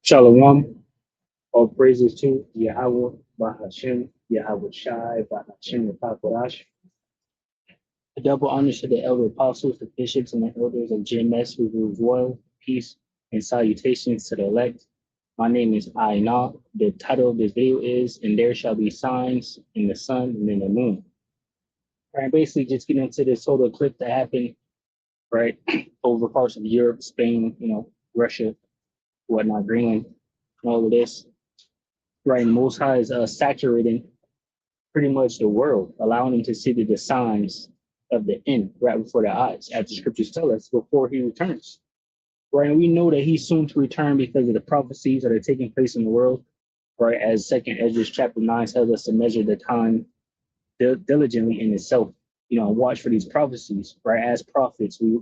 Shalom. All praises to Yahweh, Bahashem, Yahweh Shai, Bahashem, Pakodash. A double honors to the elder apostles, the bishops, and the elders of JMS who rules royal, peace, and salutations to the elect. My name is Aina. The title of this video is, And There Shall Be Signs in the Sun and in the Moon. Right, basically just getting into this total eclipse that happened, right, over parts of Europe, Spain, Russia, whatnot, Greenland, and all of this. Right, and Most High is saturating pretty much the world, allowing them to see the signs of the end right before their eyes, as the scriptures tell us, before he returns. Right, and we know that he's soon to return because of the prophecies that are taking place in the world. Right, as Second Ezra chapter 9 tells us to measure the time diligently in itself. And watch for these prophecies. Right, as prophets, we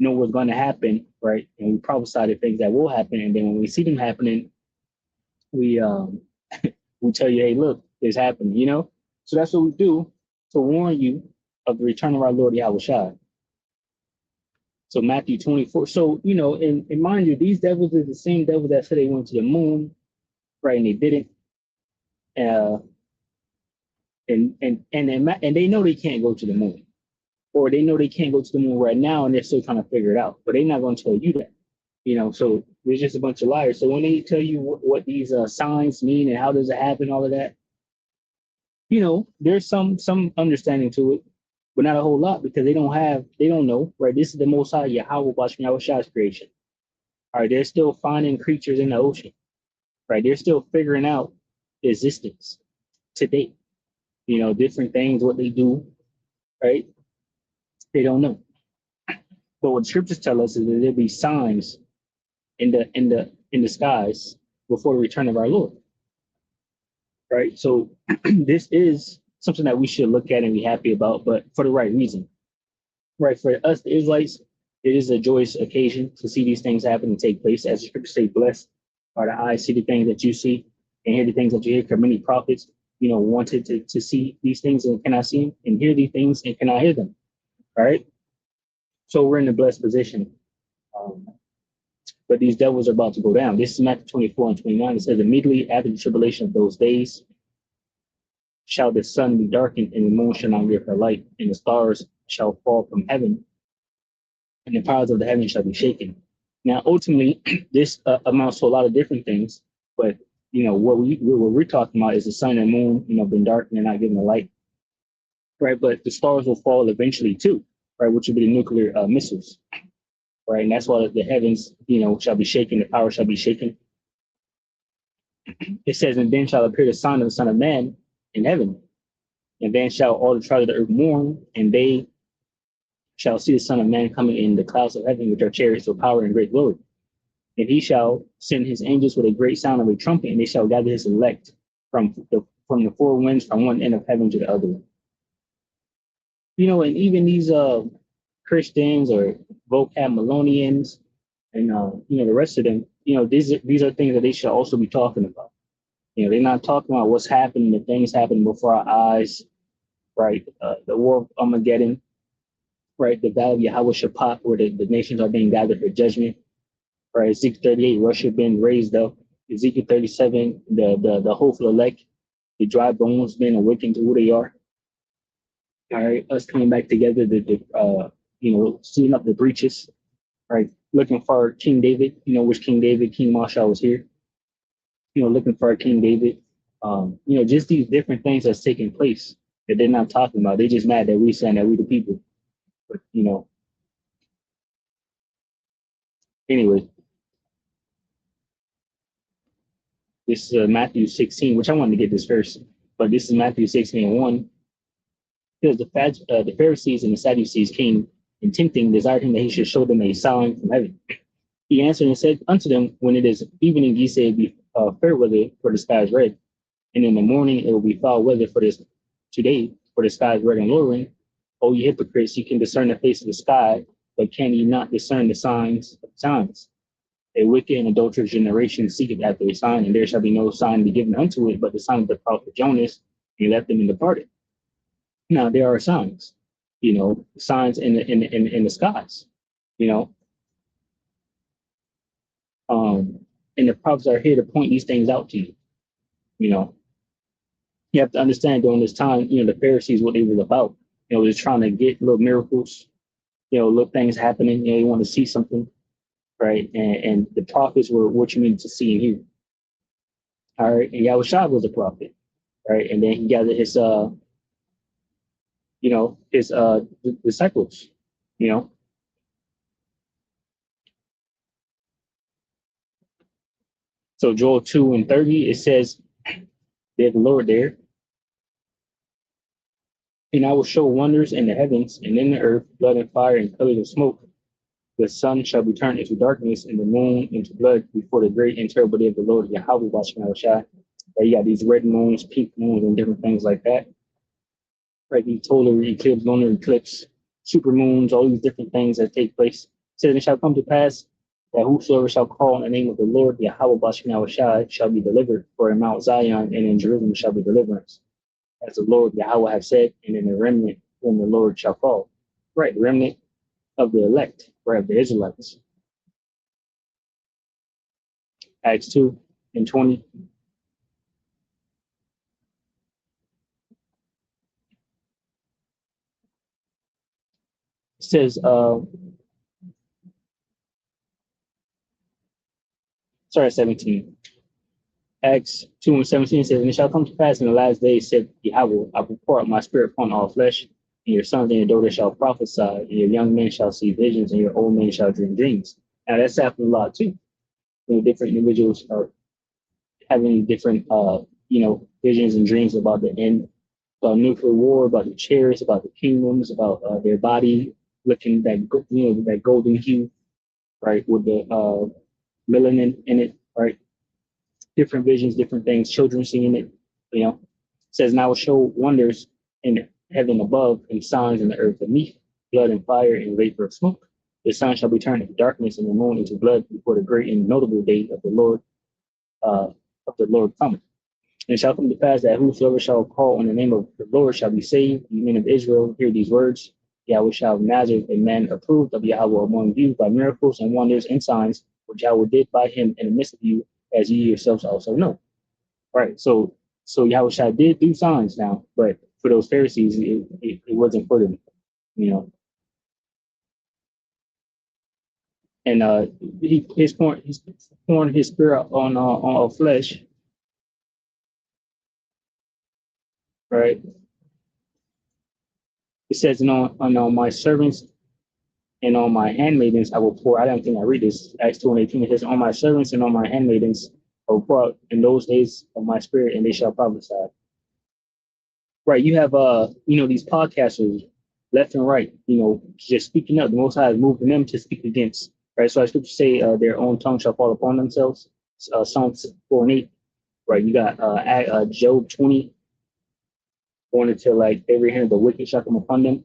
know what's going to happen. Right, and we prophesy the things that will happen, and then when we see them happening, we we tell you, hey, look, it's happening, So that's what we do to warn you of the return of our Lord Yahweh Shai. So Matthew 24. So, and mind you, these devils are the same devils that said they went to the moon, right? And they didn't. And they know they can't go to the moon. Or they know they can't go to the moon right now, and they're still trying to figure it out. But they're not going to tell you that. So there's just a bunch of liars. So when they tell you what these signs mean and how does it happen, all of that, there's some understanding to it, but not a whole lot because they don't know, right? This is the Most High Yahweh watching Yahweh Shai's creation. All right, they're still finding creatures in the ocean, right? They're still figuring out existence today. Different things, what they do, right? They don't know. But what the scriptures tell us is that there'll be signs in the skies before the return of our Lord. Right. So this is something that we should look at and be happy about, but for the right reason. Right. For us, the Israelites, it is a joyous occasion to see these things happen and take place. As the scriptures say, blessed are the eyes, see the things that you see and hear the things that you hear. Because many prophets, wanted to see these things and cannot see them, and hear these things and cannot hear them. All right. So we're in a blessed position. But these devils are about to go down. This is Matthew 24 and 29. It says, immediately after the tribulation of those days, shall the sun be darkened, and the moon shall not give her light, and the stars shall fall from heaven, and the powers of the heaven shall be shaken. Now, ultimately, this amounts to a lot of different things, but what we're talking about is the sun and moon, been darkened and not giving the light, right? But the stars will fall eventually too, right? Which will be the nuclear missiles, right? And that's why the heavens, shall be shaken, the power shall be shaken. It says, and then shall appear the sign of the Son of Man in heaven. And then shall all the tribes of the earth mourn, and they shall see the Son of Man coming in the clouds of heaven with their chariots of power and great glory. And he shall send his angels with a great sound of a trumpet, and they shall gather his elect from the four winds, from one end of heaven to the other. And even these Christians or vocab Malonians and the rest of them, these are things that they should also be talking about. They're not talking about what's happening, the things happening before our eyes, right? The war of Armageddon, right? The battle of Yahweh Shaphat, where the nations are being gathered for judgment, right? Ezekiel 38, Russia being raised up. Ezekiel 37, the hopeful elect, the dry bones being awakened to who they are. All right, us coming back together, sealing up the breaches, right? Looking for King David, which King David, King Marshall was here. Looking for King David. Just these different things that's taking place that they're not talking about. They're just mad that we saying that we the people. But anyway, this is Matthew 16, which I wanted to get this first, but this is Matthew 16 and 1. Because the Pharisees and the Sadducees came and tempting, desired him that he should show them a sign from heaven. He answered and said unto them, when it is evening, ye say it be fair weather, for the sky is red. And in the morning it will be foul weather for this today, for the sky is red and lowering. O ye hypocrites, you can discern the face of the sky, but can ye not discern the signs of times? A wicked and adulterous generation seeketh after a sign, and there shall be no sign be given unto it, but the sign of the prophet Jonas. He left them and departed. Now there are signs, signs in the skies, And the prophets are here to point these things out to you. You know, you have to understand during this time, the Pharisees, what they was about. Just trying to get little miracles, little things happening. You want to see something, right? And the prophets were what you needed to see and hear. All right. And Yahushua was a prophet, right? And then he gathered his disciples, you know. So Joel 2:30, it says, there's the Lord there. And I will show wonders in the heavens and in the earth, blood and fire and pillars of smoke. The sun shall be turned into darkness and the moon into blood before the great and terrible day of the Lord Yahweh Bashar. You got these red moons, pink moons, and different things like that. Right, the total eclipse, lunar eclipse, super moons, all these different things that take place. It says, it shall come to pass that whosoever shall call on the name of the Lord Yahweh Bashar shall be delivered. For in Mount Zion and in Jerusalem shall be deliverance, as the Lord Yahweh have said, and in the remnant whom the Lord shall call. Right, the remnant of the elect, right, of the Israelites. Acts 2:20. It says, sorry, 17. Acts 2:17 says, and it shall come to pass in the last days, said Yahweh, I will pour out my spirit upon all flesh, and your sons and your daughters shall prophesy, and your young men shall see visions, and your old men shall dream dreams. Now that's happening a lot too. Different individuals are having different visions and dreams about the end, about nuclear war, about the chariots, about the kingdoms, about their body looking that golden hue, right, with the melanin in it, right? Different visions, different things, children seeing it, It says, and I will show wonders in heaven above and signs in the earth beneath, blood and fire and vapor of smoke. The sun shall be turned into darkness and the moon into blood before the great and notable day of the Lord cometh. And it shall come to pass that whosoever shall call on the name of the Lord shall be saved. The men of Israel hear these words. Yahweh shall Nazareth, a man approved of Yahweh among you by miracles and wonders and signs, which Yahweh did by him in the midst of you, as ye yourselves also know. Right. So Yahweh did do signs now, but for those Pharisees, it wasn't for them, And he's pouring his spirit on all flesh. Right. It says, on my servants and on my handmaidens, I will pour. I don't think I read this. Acts 2:18. It says, on my servants and on my handmaidens, I will pour out in those days of my spirit, and they shall prophesy. Right. You have these podcasters left and right, just speaking up. The Most High is moving them to speak against. Right. So I scripture say, their own tongue shall fall upon themselves. Psalms 4:8. Right. You got Job 20. Going into like every hand, the wicked shall come upon them.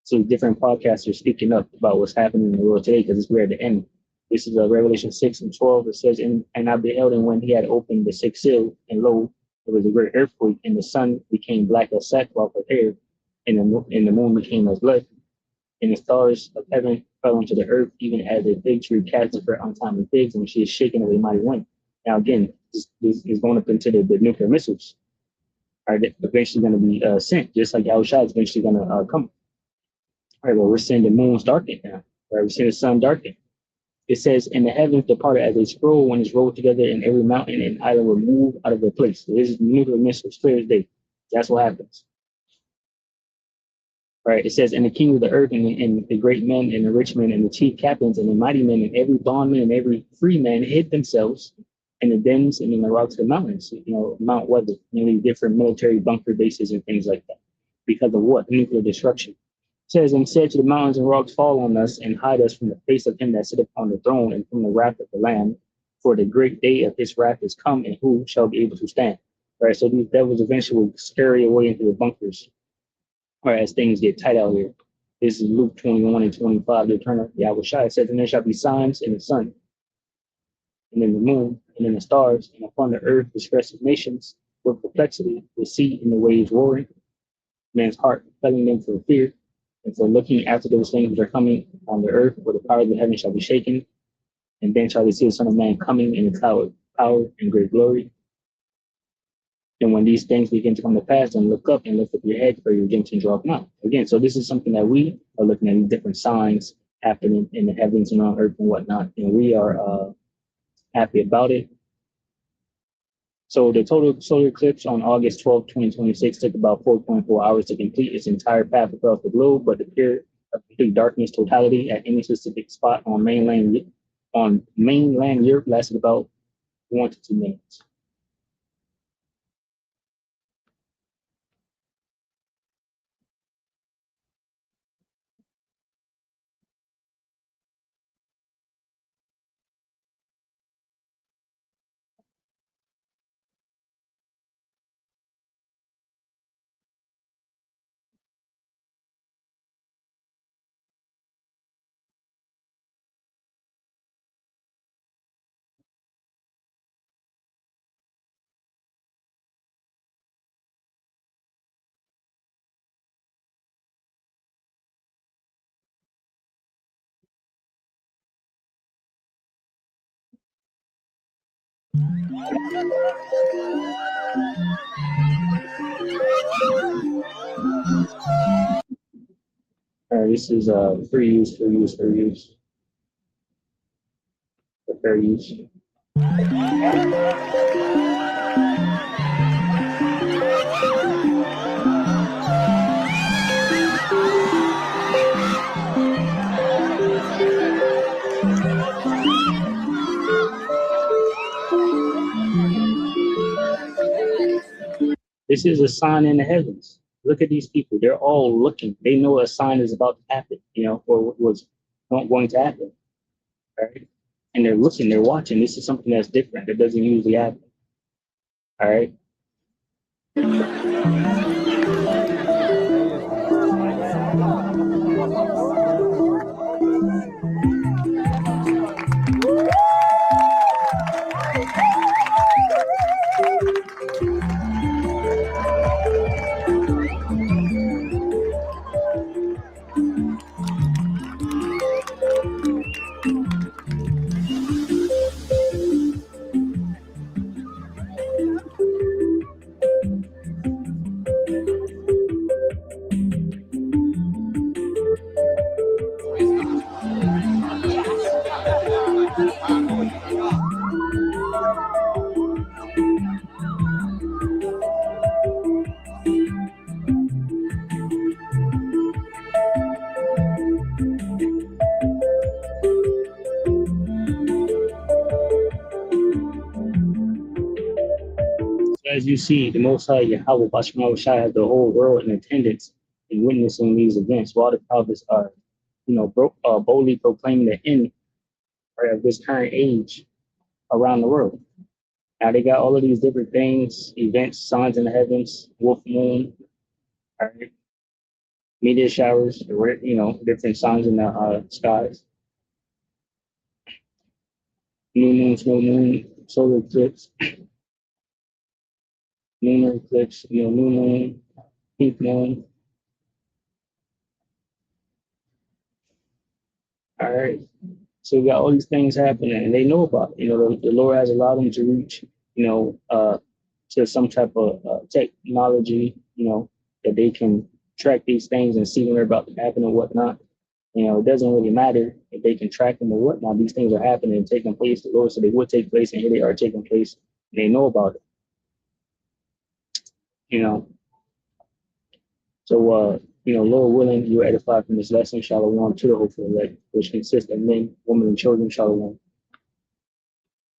So different podcasters speaking up about what's happening in the world today, because we're at the end. This is Revelation 6:12. It says, and I beheld him when he had opened the sixth seal, and lo, there was a great earthquake, and the sun became black as sackcloth of hair, and the moon became as blood, and the stars of heaven fell into the earth, even as a fig tree casting for untimely figs, and she is shaken of a mighty wind. Now again, this is going up into the nuclear missiles. Are eventually going to be sent, just like Yahushua is eventually going to come. All right, well, we're seeing the moon's darkened now. Right, we're seeing the sun darken. It says, and the heavens departed as a scroll when it's rolled together, and every mountain and island were moved out of their place. So this is nuclear missiles, clear as day. That's what happens. Right, it says, and the king of the earth and the great men and the rich men and the chief captains and the mighty men and every bondman and every free man hid themselves in the dens and in the rocks of the mountains, Mount Weather, different military bunker bases and things like that, because of what? Nuclear destruction. It says, and said to the mountains and rocks, fall on us and hide us from the face of him that sitteth upon the throne and from the wrath of the Lamb, for the great day of his wrath is come, and who shall be able to stand? Right, so these devils eventually will scurry away into the bunkers, right, as things get tight out here. This is Luke 21:25. The eternal Yahushua says, and there shall be signs in the sun, and in the moon, and in the stars, and upon the earth distress of nations with perplexity, the sea and the waves roaring, man's heart failing them for fear, and for looking after those things which are coming on the earth, where the power of the heaven shall be shaken. And then shall they see the Son of Man coming in the cloud with power and great glory. And when these things begin to come to pass, then look up and lift up your head, for your redemption draweth nigh. Again, so this is something that we are looking at, different signs happening in the heavens and on earth and whatnot. And we are happy about it. So the total solar eclipse on August 12, 2026 took about 4.4 hours to complete its entire path across the globe, but the period of complete darkness totality at any specific spot on mainland Europe lasted about 1 to 2 minutes. All right, this is free use, for fair use. This is a sign in the heavens. Look at these people. They're all looking. They know a sign is about to happen, or was not going to happen. All right. And they're looking, they're watching. This is something that's different. That doesn't usually happen. All right. As you see, the Most High Yahweh Bashar Shai has the whole world in attendance and witnessing these events, while the prophets are, boldly proclaiming the end, right, of this current age around the world. Now they got all of these different things, events, signs in the heavens, wolf moon, all right, meteor showers, different signs in the skies, new moon, snow moon, solar eclipse, lunar eclipse, new moon, pink moon. All right. So we got all these things happening, and they know about it. The Lord has allowed them to reach, to some type of technology, that they can track these things and see when they're about to happen and whatnot. It doesn't really matter if they can track them or whatnot. These things are happening and taking place. The Lord said they would take place, and here they are taking place. And they know about it. So, Lord willing, you are edified from this lesson. Shalom to the hopeful elect, which consists of men, women, and children. Shalom.